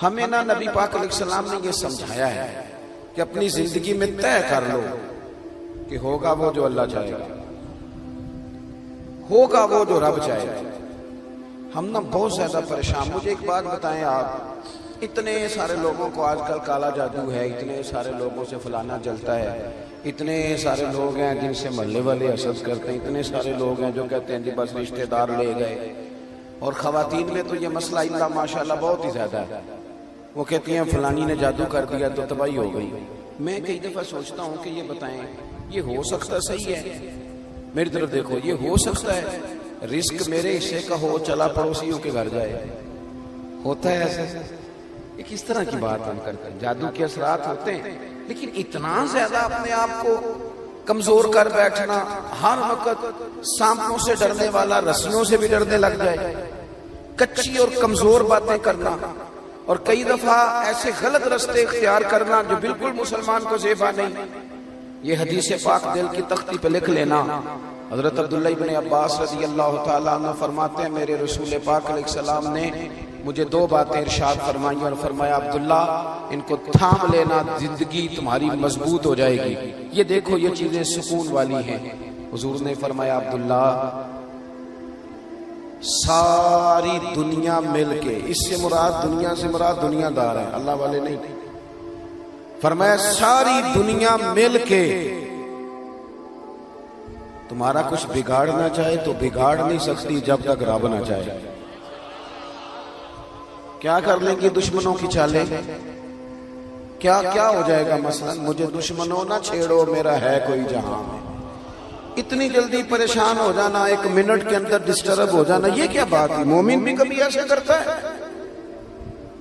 ہمیں نہ نبی پاک علیہ السلام نے یہ سمجھایا ہے کہ اپنی زندگی میں طے کر لو کہ ہوگا وہ جو اللہ چاہے گا، ہوگا وہ جو رب چاہے گا۔ ہم نا بہت زیادہ پریشان۔ مجھے ایک بات بتائیں، آپ اتنے سارے لوگوں کو آج کل کالا جادو ہے، اتنے سارے لوگوں سے فلانا جلتا ہے، اتنے سارے لوگ ہیں جن سے محلے والے حسد کرتے ہیں، اتنے سارے لوگ ہیں جو کہتے ہیں جی بس رشتہ دار لے گئے، اور خواتین میں تو یہ مسئلہ اللہ ماشاءاللہ بہت ہی زیادہ ہے۔ وہ کہتی ہیں فلانی نے جادو کر دیا تو تباہی ہو گئی۔ میں کئی دفعہ سوچتا ہوں کہ یہ بتائیں یہ ہو سکتا صحیح ہے؟ میری طرف دیکھو، یہ ہو سکتا ہے رزق میرے حصے کا ہو چلا پڑوسیوں کے گھر جائے؟ ہوتا ہے ایسا؟ یہ کس طرح کی بات ہم کرتے ہیں؟ جادو کے اثرات ہوتے ہیں، لیکن اتنا زیادہ اپنے آپ کو کمزور کر بیٹھنا، ہر وقت سانپوں سے ڈرنے والا رسیوں سے بھی ڈرنے لگ جائے، کچی اور کمزور باتیں کرنا، اور کئی دفعہ ایسے غلط رستے اختیار کرنا جو بالکل مسلمان کو زیبا نہیں۔ یہ حدیث پاک دل کی تختی پہ لکھ لینا۔ حضرت عبداللہ ابن عباس رضی اللہ تعالیٰ عنہ فرماتے ہیں میرے رسول پاک علیہ السلام نے مجھے دو باتیں ارشاد فرمائی اور فرمایا عبداللہ ان کو تھام لینا، زندگی تمہاری مضبوط ہو جائے گی۔ یہ دیکھو یہ چیزیں سکون والی ہیں۔ حضور نے فرمایا عبداللہ ساری دنیا مل کے، اس سے مراد دنیا سے مراد دنیا دار ہے، اللہ والے نہیں، فرمایا ساری دنیا مل کے تمہارا کچھ بگاڑنا چاہے تو بگاڑ نہیں سکتی جب تک رب نہ چاہے۔ کیا کر لیں گے دشمنوں کی چالیں؟ کیا کیا ہو جائے گا؟ مثلا مجھے دشمنوں نہ چھیڑو میرا ہے کوئی جہاں میں۔ اتنی جلدی پریشان ہو جانا، ایک منٹ کے اندر ڈسٹرب ہو جانا، یہ کیا بات ہے؟ مومن بھی کبھی ایسے کرتا ہے؟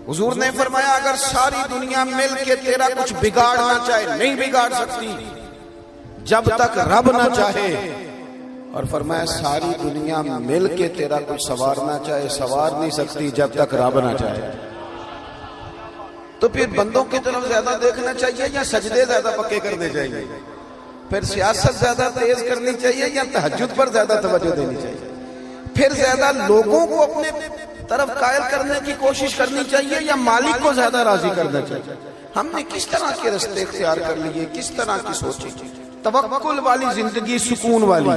حضور نے فرمایا اگر ساری دنیا مل کے تیرا کچھ بگاڑنا چاہے نہیں بگاڑ سکتی جب تک رب نہ چاہے، اور فرمایا ساری دنیا مل کے تیرا کچھ سنوارنا چاہے سنوار نہیں سکتی جب تک رب نہ چاہے۔ تو پھر بندوں کی طرف زیادہ دیکھنا چاہیے یا سجدے زیادہ پکے کرنے چاہیے؟ پھر سیاست زیادہ تیز کرنی چاہیے یا تہجد پر زیادہ توجہ دینی چاہیے؟ پھر زیادہ لوگوں کو اپنے طرف قائل کرنے کی کوشش کرنی چاہیے یا مالک کو زیادہ راضی کرنا چاہیے؟ ہم نے کس طرح کے رستے اختیار کر لیے، کس طرح کی سوچی؟ توکل والی زندگی سکون والی،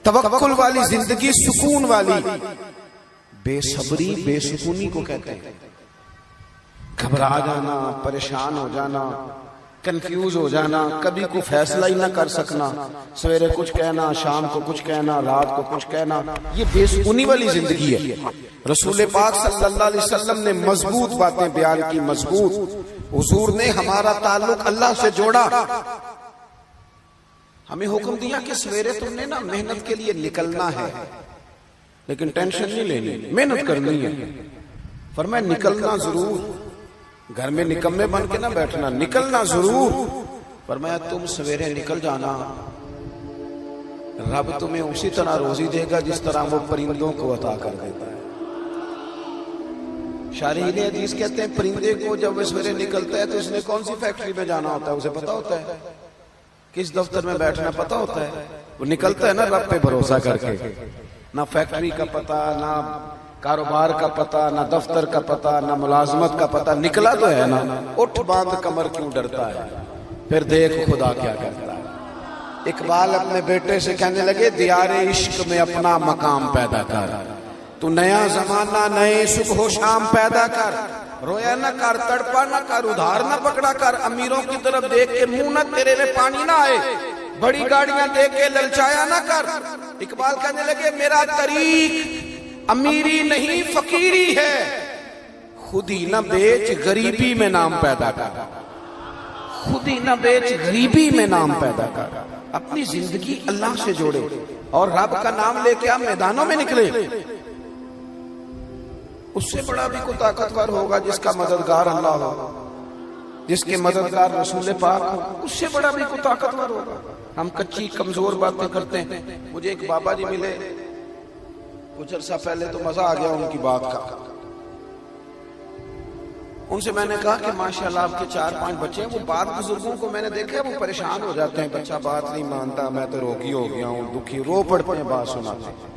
توکل والی زندگی سکون والی۔ بے صبری بے سکونی کو کہتے ہیں، گھبرا جانا، پریشان ہو جانا، کنفیوز ہو جانا، کبھی کوئی فیصلہ ہی نہ کر سکنا، سویرے کچھ کہنا، شام کو کچھ کہنا، رات کو کچھ کہنا، یہ بے سکونی والی زندگی ہے۔ رسول پاک صلی اللہ علیہ وسلم نے مضبوط باتیں بیان کی، مضبوط۔ حضور نے ہمارا تعلق اللہ سے جوڑا، ہمیں حکم دیا کہ سویرے تم نے نا محنت کے لیے نکلنا ہے، لیکن ٹینشن نہیں لینی، محنت کرنی ہے۔ فرمایا نکلنا ضرور، گھر میں نکمے بن کے نہ بیٹھنا، نکلنا ضرور۔ فرمایا تم سویرے نکل جانا، رب تمہیں اسی طرح روزی دے گا جس طرح وہ پرندوں کو عطا کر دیتا ہے۔ شارحین حدیث کہتے ہیں پرندے کو جب وہ سویرے نکلتا ہے تو اس نے کون سی فیکٹری میں جانا ہوتا ہے اسے پتا ہوتا ہے، کس دفتر میں بیٹھنا پتا ہوتا ہے، وہ نکلتا ہے نا رب پہ بھروسہ کر کے، نہ فیکٹری کا پتا، نہ کاروبار کا پتا، نہ دفتر کا پتا، نہ ملازمت کا پتا، نکلا تو ہے نا۔ اٹھ باندھ کمر کیوں ڈرتا ہے، پھر دیکھ خدا کیا کرتا ہے۔ اقبال اپنے بیٹے سے کہنے لگے دیار عشق میں اپنا مقام پیدا کر، تو نیا زمانہ نئے صبح و شام پیدا کر، رویا نہ کر، تڑپا نہ کر، ادھار نہ پکڑا کر، امیروں کی طرف دیکھ کے منہ نہ تیرے میں پانی نہ آئے، بڑی گاڑیاں دیکھ کے للچایا نہ کر۔ اقبال کہنے لگے میرا طریق امیری نہیں فقیری ہے، خود ہی نہ بیچ غریبی میں نام پیدا کر، خود ہی نہ بیچ غریبی میں نام پیدا کر۔ اپنی زندگی اللہ سے جوڑے اور رب کا نام لے کے آپ میدانوں میں نکلے۔ اس سے بڑا بھی کوئی طاقتور ہوگا جس کا مددگار اللہ ہو، جس کے مددگار رسول پاک ہو، اس سے بڑا بھی کوئی طاقتور ہوگا۔ ہم کچی کمزور باتیں کرتے ہیں۔ مجھے ایک بابا جی ملے کچھ عرصہ پہلے، تو مزہ آ گیا ان کی بات کا۔ ان سے میں نے کہا کہ ماشاءاللہ آپ کے 4-5 بچے ہیں۔ وہ بعض بزرگوں کو میں نے دیکھا وہ پریشان ہو جاتے ہیں، بچہ بات نہیں مانتا، میں تو روگی ہو گیا ہوں، دکھی، رو پڑتے ہیں بات سناتے ہیں۔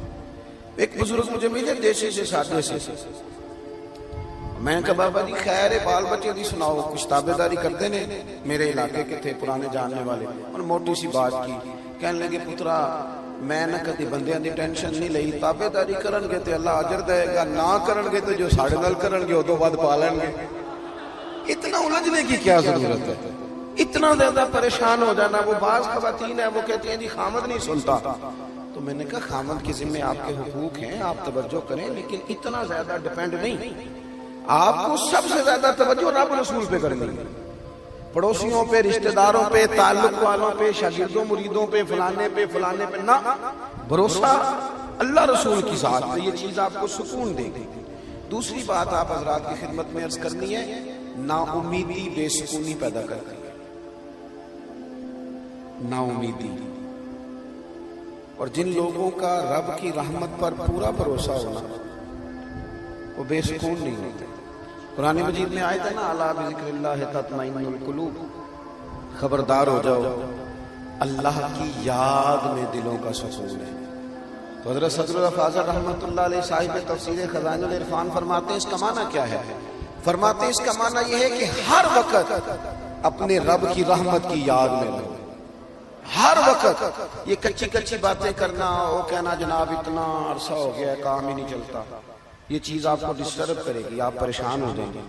ایک بزرگ مجھے ملے دیسی سے سادے سے، میں کہا بابا جی خیر ہے بال بچے دی سناؤ کچھ تابے داری کرتے نے. میرے علاقے کے تھے پرانے جاننے والے, اور موٹی سی بات کی, کہنے لگے پترا میں نہ کدی بندیاں دی ٹینشن نہیں لئی, تابے داری کرن گے تے اللہ اجر دے گا, نہ کرن گے تے جو ساڑے نال کرن گے او تو بعد پا لین گے. اتنا الجھنے کی کیا ضرورت ہے, اتنا زیادہ پریشان ہو جانا. وہ بعض خواتین ہیں وہ کہتی ہیں جی خامد نہیں سنتا, تو میں نے کہا خامد کے ذمہ آپ کے حقوق ہیں, آپ توجہ کریں, لیکن اتنا زیادہ ڈیپینڈ نہیں. آپ کو سب سے زیادہ توجہ رب رسول پہ کرنی ہے, پڑوسیوں پہ, رشتہ داروں پہ, تعلق والوں پہ, شاگردوں مریدوں پہ, فلانے پہ نہ, بھروسہ اللہ رسول کی ذات پہ. یہ چیز آپ کو سکون دے گی. دوسری بات آپ حضرات کی خدمت میں عرض کرنی ہے, نا امیدی بے سکونی پیدا کرتی ہے. نا امیدی, اور جن لوگوں کا رب کی رحمت پر پورا بھروسہ ہونا وہ بے سکون نہیں ہوتے. قرآن مجید میں آیت ہے نا, الا بذکر اللہ تطمئن القلوب, خبردار ہو جاؤ اللہ کی یاد میں دلوں کا سکون ہے. تو حضرت صدر الفاضل رحمۃ اللہ علیہ صاحب تفسیر خزائن العرفان فرماتے ہیں اس کا معنی کیا ہے. فرماتے ہیں اس کا معنی یہ ہے کہ ہر وقت اپنے رب کی رحمت کی یاد میں رہو. ہر وقت یہ کچی باتیں کرنا, وہ کہنا جناب اتنا عرصہ ہو گیا کام ہی نہیں چلتا, یہ چیز آپ کو ڈسٹرب کرے گی, آپ پریشان ہو جائیں گے.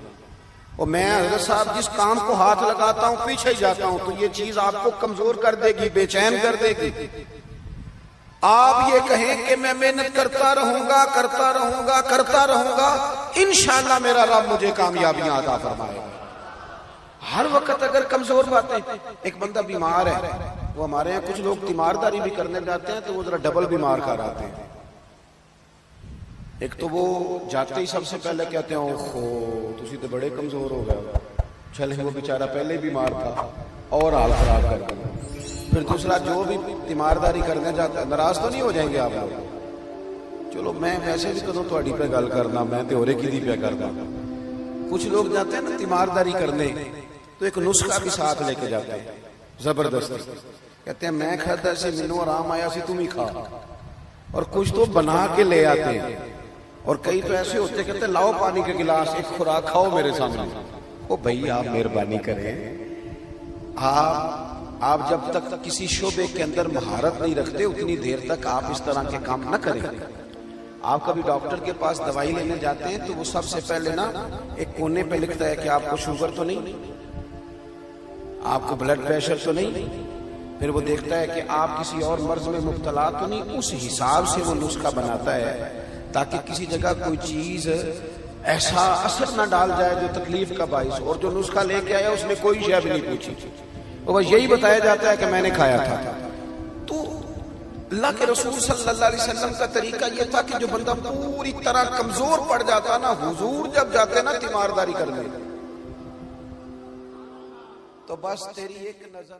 اور میں حضرت صاحب جس کام کو ہاتھ لگاتا ہوں پیچھے ہی جاتا ہوں, تو یہ چیز آپ کو کمزور کر دے گی, بے چین کر دے گی. آپ یہ کہیں کہ میں محنت کرتا رہوں گا, انشاءاللہ میرا رب مجھے کامیابیاں عطا فرمائے گا. ہر وقت اگر کمزور باتیں, ایک بندہ بیمار ہے, وہ ہمارے یہاں کچھ لوگ تیمارداری بھی کرنے جاتے ہیں تو وہ ذرا ڈبل بیمار کر آتے ہیں. ایک تو وہ جاتے ہی سب سے پہلے کہتے ہیں اوہو تسی تو بڑے کمزور ہو گئے, چلے وہ بیچارہ پہلے بیمار تھا اور حال خراب کر دیا. پھر دوسرا جو بھی تیمارداری کرنے جاتا ہے, ناراض تو نہیں ہو جائیں گے آپ لوگ, چلو میں ویسے بھی کدوں تہاڈی پہ گل کرنا, میں تے اورے کی پہ کرنا. کچھ لوگ جاتے ہیں نا تیمارداری کرنے تو ایک نسخہ بھی ساتھ لے کے جاتے ہیں زبردستی, کہتے ہیں میں کھاتا سی مینوں آرام آیا سی تم ہی کھا, اور کچھ تو بنا کے لے آتے ہیں, اور کئی تو ایسے ہوتے کہتے ہیں لاؤ پانی کے گلاس, ایک خوراک کھاؤ میرے سامنے. او بھائی آپ مہربانی کریں, آپ جب تک کسی شعبے کے اندر مہارت نہیں رکھتے اتنی دیر تک آپ اس طرح کے کام نہ کریں. آپ کبھی ڈاکٹر کے پاس دوائی لینے جاتے ہیں تو وہ سب سے پہلے نا ایک کونے پہ لکھتا ہے کہ آپ کو شوگر تو نہیں, آپ کو بلڈ پریشر تو نہیں, پھر وہ دیکھتا ہے کہ آپ کسی اور مرض میں مبتلا تو نہیں. اس حساب سے وہ نسخہ بناتا ہے تاکہ کسی جگہ کوئی چیز ایسا اثر نہ ڈال جائے جو تکلیف کا باعث. اور جو نسخہ لے کے آیا اس نے کوئی شے بھی نہیں پوچھی, وہ بس یہی بتایا جاتا ہے کہ میں نے کھایا تھا. تو اللہ کے رسول صلی اللہ علیہ وسلم کا طریقہ یہ تھا کہ جو بندہ پوری طرح کمزور پڑ جاتا نا, حضور جب جاتے نا تیمارداری کرنے, تو بس تیری ایک نظر